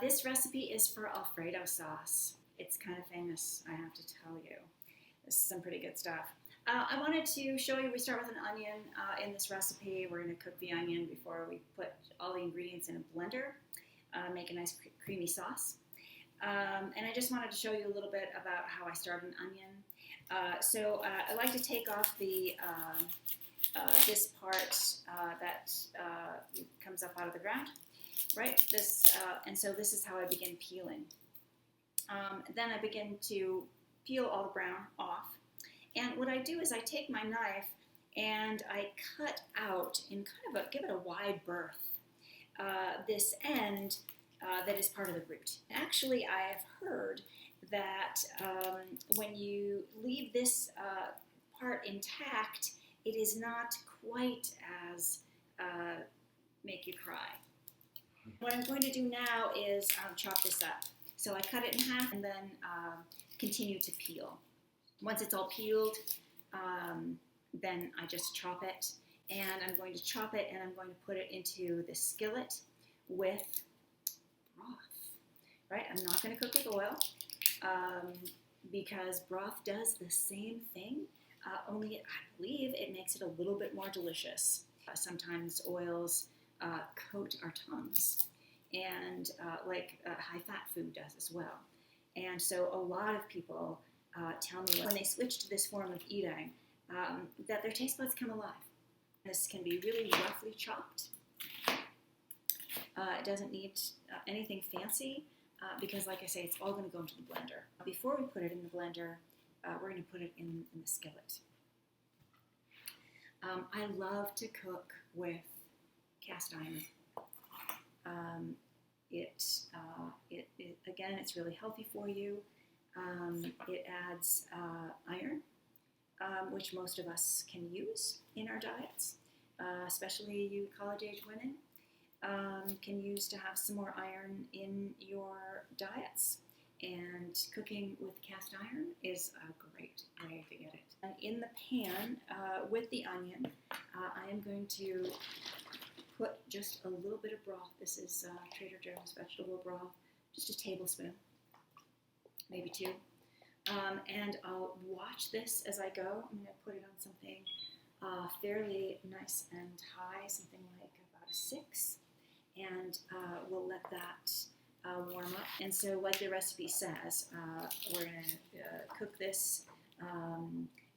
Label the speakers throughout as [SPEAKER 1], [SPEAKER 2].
[SPEAKER 1] This recipe is for alfredo sauce. It's kind of famous, I have to tell you. This is some pretty good stuff. I wanted to show you, we start with an onion in this recipe. We're going to cook the onion before we put all the ingredients in a blender, make a nice creamy sauce. And I just wanted to show you a little bit about how I start an onion. I like to take off this part that comes up out of the ground, right? And so this is how I begin peeling. Then I begin to peel all the brown off. And what I do is I take my knife and I cut out in give it a wide berth, this end that is part of the root. Actually, I have heard that when you leave this part intact, it is not quite as make you cry. What I'm going to do now is chop this up. So I cut it in half and then continue to peel. Once it's all peeled, then I just chop it. And I'm going to chop it and I'm going to put it into the skillet with broth. Right? I'm not going to cook with oil because broth does the same thing, only I believe it makes it a little bit more delicious. Sometimes oils coat our tongues, and like high-fat food does as well. And so a lot of people tell me when they switch to this form of eating that their taste buds come alive. This can be really roughly chopped. It doesn't need anything fancy because, like I say, it's all going to go into the blender. Before we put it in the blender, we're going to put it in the skillet. I love to cook with cast iron. Again, it's really healthy for you. It adds iron, which most of us can use in our diets, especially you college-age women can use to have some more iron in your diets. And cooking with cast iron is a great way to get it. And in the pan with the onion, I am going to put just a little bit of broth. This is Trader Joe's vegetable broth, just a tablespoon, maybe two. And I'll watch this as I go. I'm going to put it on something fairly nice and high, something like about a 6. And we'll let that warm up. And so like the recipe says, we're going to cook this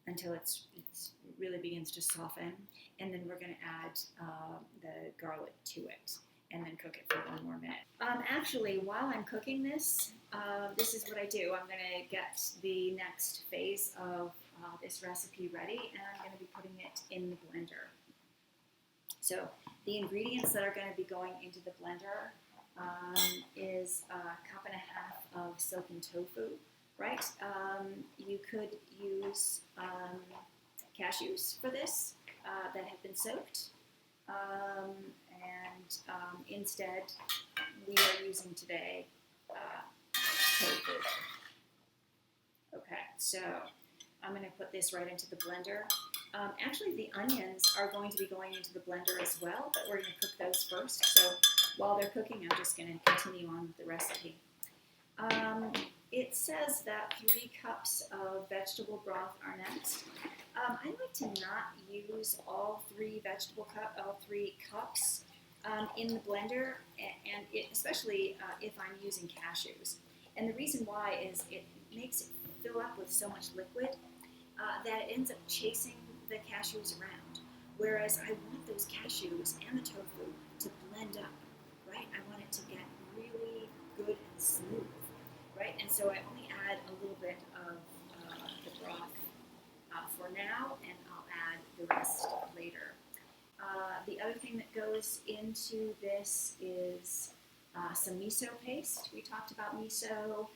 [SPEAKER 1] until it really begins to soften. And then we're going to add the garlic to it and then cook it for 1 more minute. Actually, while I'm cooking this, this is what I do. I'm going to get the next phase of this recipe ready, and I'm going to be putting it in the blender. So the ingredients that are going to be going into the blender is a 1.5 cups of silken tofu, right? You could use cashews for this that have been soaked, and instead we are using today tofu. Okay, so I'm going to put this right into the blender. Actually, the onions are going to be going into the blender as well, but we're going to cook those first. So while they're cooking, I'm just going to continue on with the recipe. It says that 3 cups of vegetable broth are next. I like to not use all 3 cups in the blender, and especially if I'm using cashews. And the reason why is it makes it fill up with so much liquid that it ends up chasing the cashews around. Whereas I want those cashews and the tofu to blend up, right? I want it to get really good and smooth, right? And so I only add a little bit of the broth for now, and I'll add the rest later. The other thing that goes into this is some miso paste. We talked about miso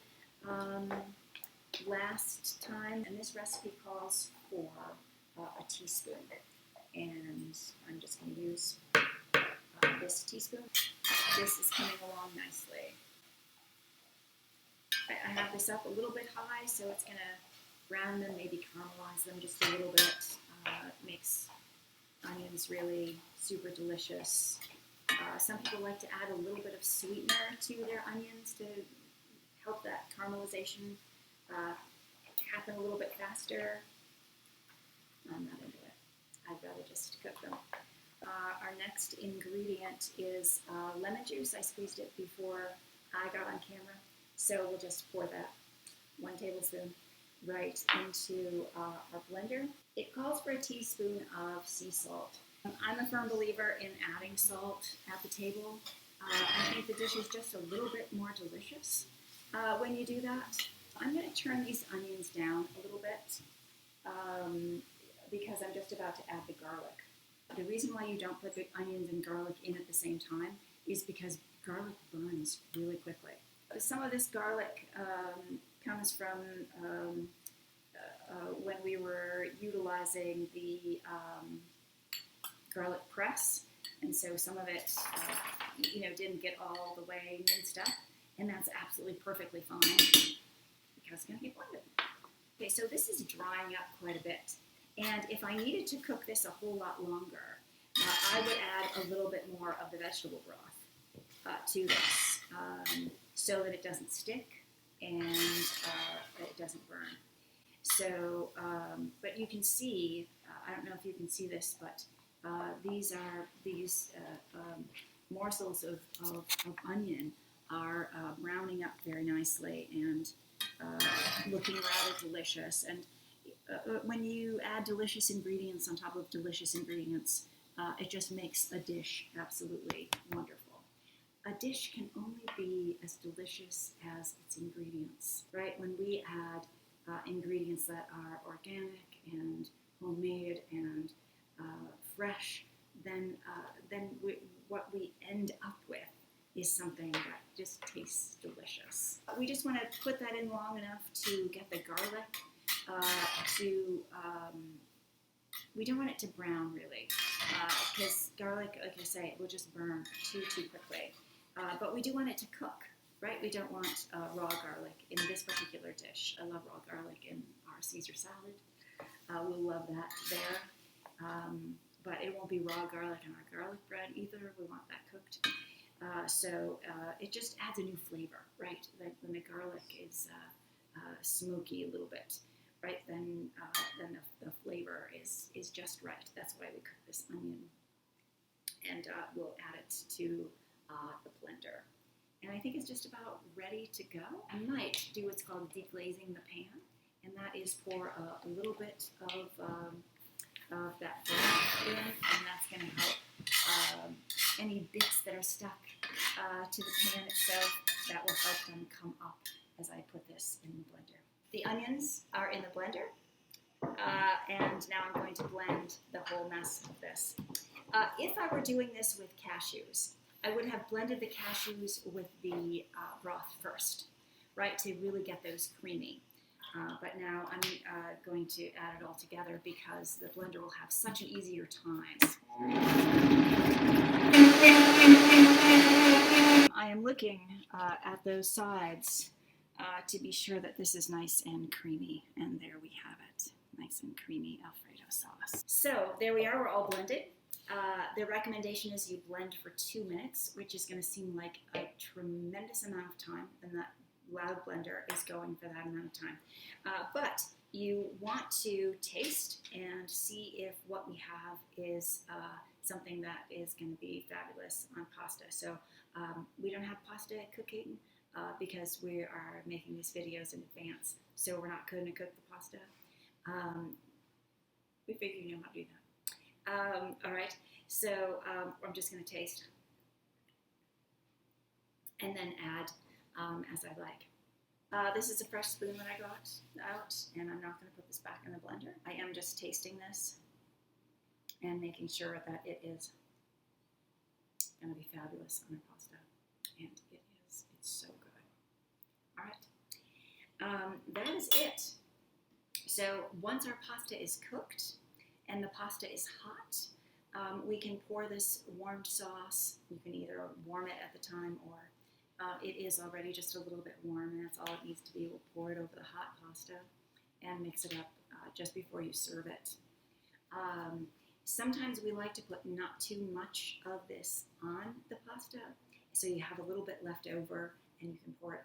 [SPEAKER 1] last time, and this recipe calls for a teaspoon. And I'm just going to use this teaspoon. This is coming along nicely. I have this up a little bit high, so it's going to brown them, maybe caramelize them just a little bit. It makes onions really super delicious Some people like to add a little bit of sweetener to their onions to help that caramelization happen a little bit faster. I'm not into it. I'd rather just cook them. Our next ingredient is lemon juice. I squeezed it before I got on camera, so we'll just pour that 1 tablespoon right into our blender. It calls for a teaspoon of sea salt. I'm a firm believer in adding salt at the table. I think the dish is just a little bit more delicious when you do that. I'm going to turn these onions down a little bit because I'm just about to add the garlic. The reason why you don't put the onions and garlic in at the same time is because garlic burns really quickly. Some of this garlic comes from when we were utilizing the garlic press, and so some of it, didn't get all the way minced up, and that's absolutely perfectly fine because it's going to get blended. Okay, so this is drying up quite a bit, and if I needed to cook this a whole lot longer, I would add a little bit more of the vegetable broth to this so that it doesn't stick and it doesn't burn. So, but you can see, I don't know if you can see this, but these morsels of onion are browning up very nicely and looking rather delicious. And when you add delicious ingredients on top of delicious ingredients, it just makes a dish absolutely wonderful. A dish can only be as delicious as its ingredients, right? When we add ingredients that are organic and homemade and fresh, then what we end up with is something that just tastes delicious. We just want to put that in long enough to get the garlic we don't want it to brown really, because garlic, like I say, it will just burn too quickly. But we do want it to cook, right? We don't want raw garlic in this particular dish. I love raw garlic in our Caesar salad. We'll love that there. But it won't be raw garlic in our garlic bread either. We want that cooked. So it just adds a new flavor, right? Like when the garlic is smoky a little bit, right? Then the flavor is just right. That's why we cook this onion. And we'll add it to the blender. And I think it's just about ready to go. I might do what's called deglazing the pan, and that is pour a little bit of that fat in, and that's going to help any bits that are stuck to the pan itself. That will help them come up as I put this in the blender. The onions are in the blender, and now I'm going to blend the whole mess of this. If I were doing this with cashews, I would have blended the cashews with the broth first, right, to really get those creamy. But now I'm going to add it all together because the blender will have such an easier time. I am looking at those sides to be sure that this is nice and creamy, and there we have it, nice and creamy Alfredo sauce. So there we are, we're all blended. The recommendation is you blend for 2 minutes, which is going to seem like a tremendous amount of time, and that loud blender is going for that amount of time. But you want to taste and see if what we have is something that is going to be fabulous on pasta. So we don't have pasta cooking because we are making these videos in advance, so we're not going to cook the pasta. We figure you know how to do that. All right, so I'm just going to taste and then add as I like. This is a fresh spoon that I got out, and I'm not going to put this back in the blender. I am just tasting this and making sure that it is going to be fabulous on our pasta, and it is. It's so good. All right, that is it. So once our pasta is cooked and the pasta is hot, we can pour this warmed sauce. You can either warm it at the time or it is already just a little bit warm, and that's all it needs to be. We'll pour it over the hot pasta and mix it up just before you serve it. Sometimes we like to put not too much of this on the pasta, so you have a little bit left over and you can pour it